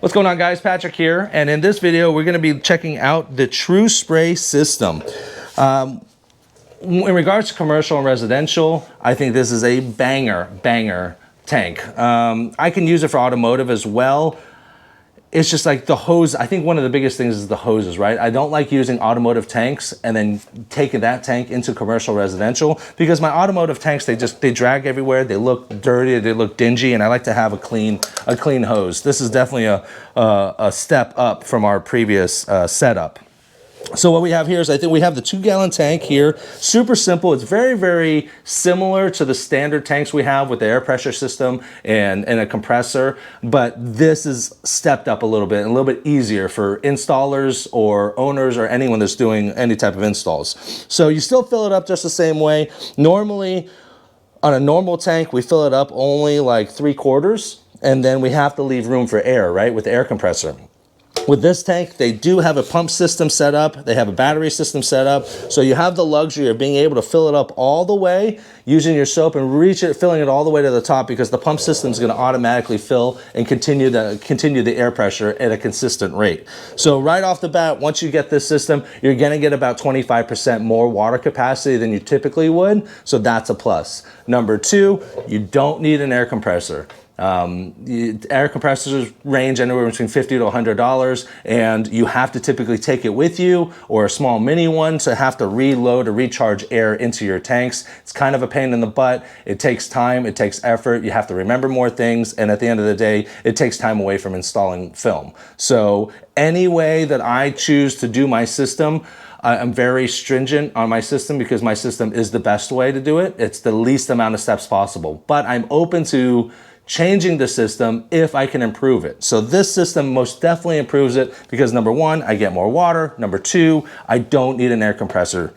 What's going on, guys? Patrick here, and in this video we're going to be checking out the TruSpray system. In regards to commercial and residential, I think this is a banger tank. I can use it for automotive as well. It's just like the hose. I think one of the biggest things is the hoses, right? I don't like using automotive tanks and then taking that tank into commercial residential, because my automotive tanks, they drag everywhere. They look dirty, they look dingy, and I like to have a clean hose. This is definitely a step up from our previous setup. So what we have here is, I think we have the 2-gallon tank here. Super simple. It's very similar to the standard tanks we have with the air pressure system and a compressor, but this is stepped up a little bit and a little bit easier for installers or owners or anyone that's doing any type of installs. So you still fill it up just the same way. Normally, on a normal tank, we fill it up only like 3/4, and then we have to leave room for air, right, with the air compressor. With this tank, they do have a pump system set up. They have a battery system set up. So you have the luxury of being able to fill it up all the way using your soap and filling it all the way to the top, because the pump system is going to automatically fill and continue the air pressure at a consistent rate. So right off the bat, once you get this system, you're going to get about 25% more water capacity than you typically would. So that's a plus. Number two, you don't need an air compressor. Air compressors range anywhere between $50 to $100, and you have to typically take it with you, or a small mini one, to have to reload or recharge air into your tanks. It's kind of a pain in the butt. It takes time, it takes effort, you have to remember more things, and at the end of the day, it takes time away from installing film. So any way that I choose to do my system, I'm very stringent on my system, because my system is the best way to do it. It's the least amount of steps possible, but I'm open to changing the system if I can improve it. So this system most definitely improves it, because number one, I get more water. Number two, I don't need an air compressor,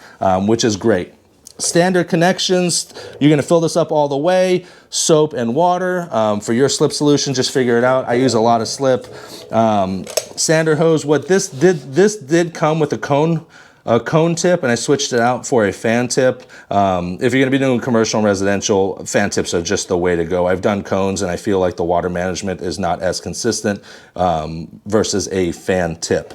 which is great. Standard connections, you're gonna fill this up all the way, soap and water. For your slip solution, just figure it out. I use a lot of slip. Standard hose. What this did come with a cone tip, and I switched it out for a fan tip. If you're going to be doing commercial and residential, fan tips are just the way to go. I've done cones, and I feel like the water management is not as consistent versus a fan tip.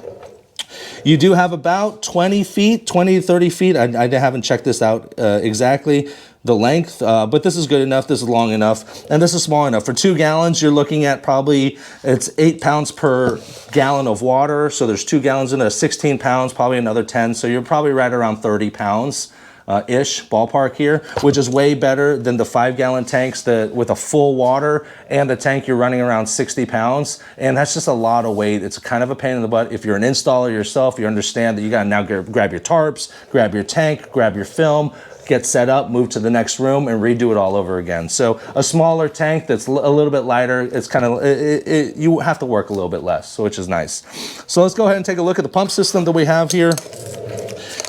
You do have about 20 to 30 feet. I haven't checked this out exactly, the length, but this is good enough. This is long enough, and this is small enough. For 2 gallons, you're looking at probably, it's 8 pounds per gallon of water. So there's 2 gallons in there, 16 pounds, probably another 10. So you're probably right around 30 pounds ish ballpark here, which is way better than the 5-gallon tanks that with a full water and the tank you're running around 60 pounds. And that's just a lot of weight. It's kind of a pain in the butt. If you're an installer yourself, you understand that you got to now grab your tarps, grab your tank, grab your film, get set up, move to the next room, and redo it all over again. So a smaller tank that's a little bit lighter, it's kind of, you have to work a little bit less, so which is nice. So let's go ahead and take a look at the pump system that we have here.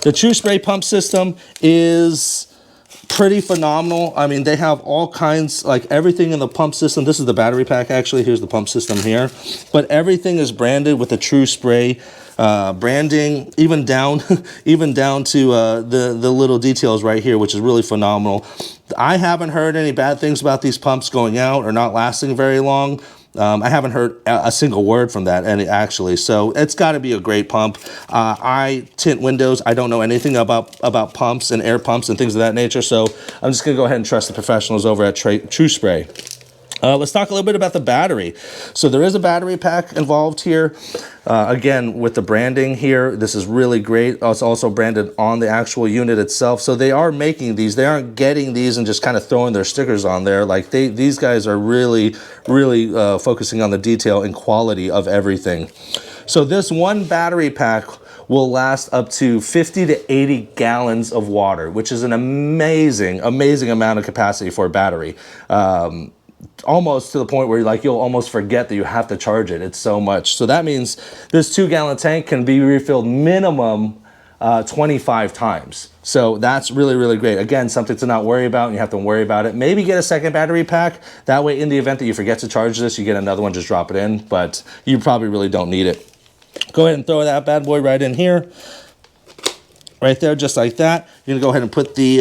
The TruSpray pump system is pretty phenomenal. I mean, they have all kinds, like everything in the pump system. This is the battery pack, actually. Here's the pump system here. But everything is branded with the TruSpray branding, even down to the little details right here, which is really phenomenal. I haven't heard any bad things about these pumps going out or not lasting very long. I haven't heard a single word from that, actually. So it's got to be a great pump. I tint windows. I don't know anything about pumps and air pumps and things of that nature. So I'm just going to go ahead and trust the professionals over at TruSpray. Let's talk a little bit about the battery. So there is a battery pack involved here. Again, with the branding here, this is really great. It's also branded on the actual unit itself. So they are making these. They aren't getting these and just kind of throwing their stickers on there. Like these guys are really focusing on the detail and quality of everything. So this one battery pack will last up to 50 to 80 gallons of water, which is an amazing amount of capacity for a battery. Almost to the point where you'll almost forget that you have to charge it. It's so much. So that means this 2-gallon tank can be refilled minimum 25 times. So that's really great. Again, something to not worry about, and you have to worry about it. Maybe get a second battery pack. That way, in the event that you forget to charge this, you get another one, just drop it in, but you probably really don't need it. Go ahead and throw that bad boy right in here. Right there, just like that. You're gonna go ahead and put the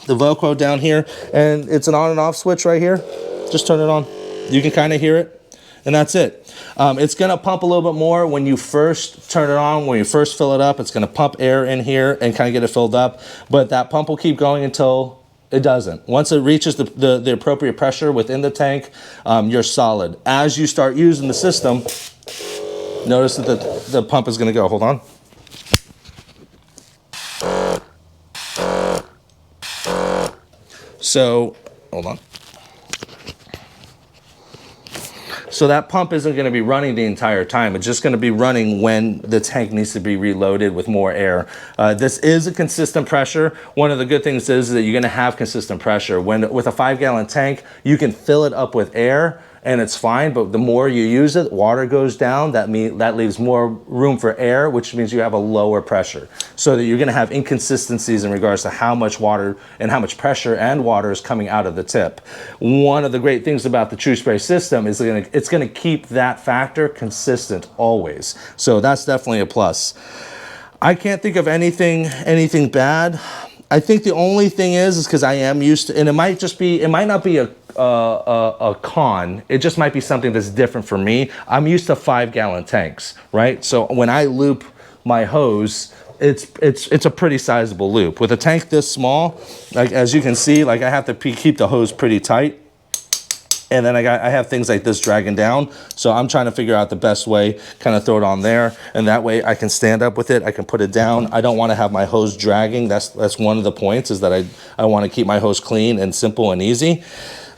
Velcro down here, and it's an on and off switch right here. Just turn it on. You can kind of hear it. and that's it. It's gonna pump a little bit more when you first turn it on, when you first fill it up. It's gonna pump air in here and kind of get it filled up, but that pump will keep going until it doesn't. Once it reaches the appropriate pressure within the tank, you're solid. As you start using the system, notice that the pump is gonna go, hold on. So, hold on. So that pump isn't going to be running the entire time. It's just going to be running when the tank needs to be reloaded with more air. This is a consistent pressure. One of the good things is that you're going to have consistent pressure. With a 5-gallon tank, you can fill it up with air and it's fine, but the more you use it, water goes down. That leaves more room for air, which means you have a lower pressure. So that you're gonna have inconsistencies in regards to how much water and how much pressure and water is coming out of the tip. One of the great things about the TruSpray system is it's gonna keep that factor consistent always. So that's definitely a plus. I can't think of anything bad. I think the only thing is because I am used to, and it might not be a con, it just might be something that's different for me. I'm used to 5-gallon tanks, right? So when I loop my hose, it's a pretty sizable loop. With a tank this small, like as you can see, like I have to keep the hose pretty tight. And then I have things like this dragging down. So I'm trying to figure out the best way, kind of throw it on there. And that way I can stand up with it. I can put it down. I don't want to have my hose dragging. That's one of the points, is that I want to keep my hose clean and simple and easy.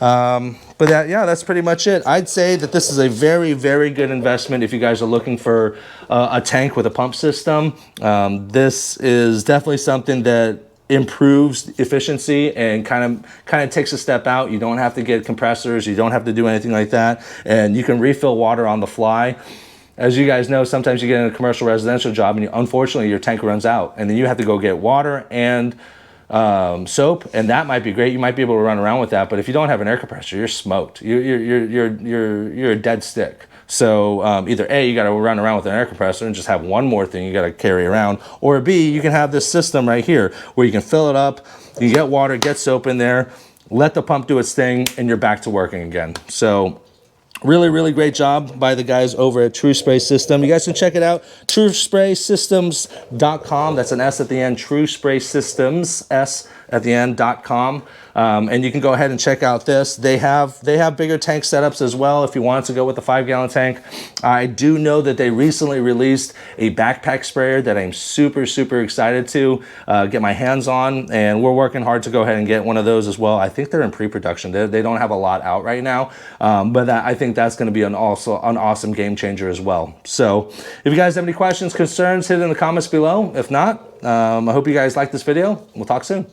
But that's pretty much it. I'd say that this is a very, very good investment if you guys are looking for a tank with a pump system. This is definitely something that improves efficiency and kind of takes a step out. You don't have to get compressors, you don't have to do anything like that, and you can refill water on the fly. As you guys know, sometimes you get in a commercial residential job and unfortunately your tank runs out, and then you have to go get water and soap, and that might be great. You might be able to run around with that, but if you don't have an air compressor, you're smoked. You're a dead stick. So either A, you got to run around with an air compressor and just have one more thing you got to carry around, or B, you can have this system right here where you can fill it up, you get water, get soap in there, let the pump do its thing, and you're back to working again. So really, really great job by the guys over at TruSpray System. You guys can check it out, TruSpraySystems.com. That's an S at the end, TruSpray Systems, S at the end.com. And you can go ahead and check out this. They have bigger tank setups as well if you want to go with the 5-gallon tank. I do know that they recently released a backpack sprayer that I'm super, super excited to get my hands on, and we're working hard to go ahead and get one of those as well. I think they're in pre-production. They don't have a lot out right now, but I think that's going to be an awesome game changer as well. So if you guys have any questions, concerns, hit it in the comments below. If not, I hope you guys like this video. We'll talk soon.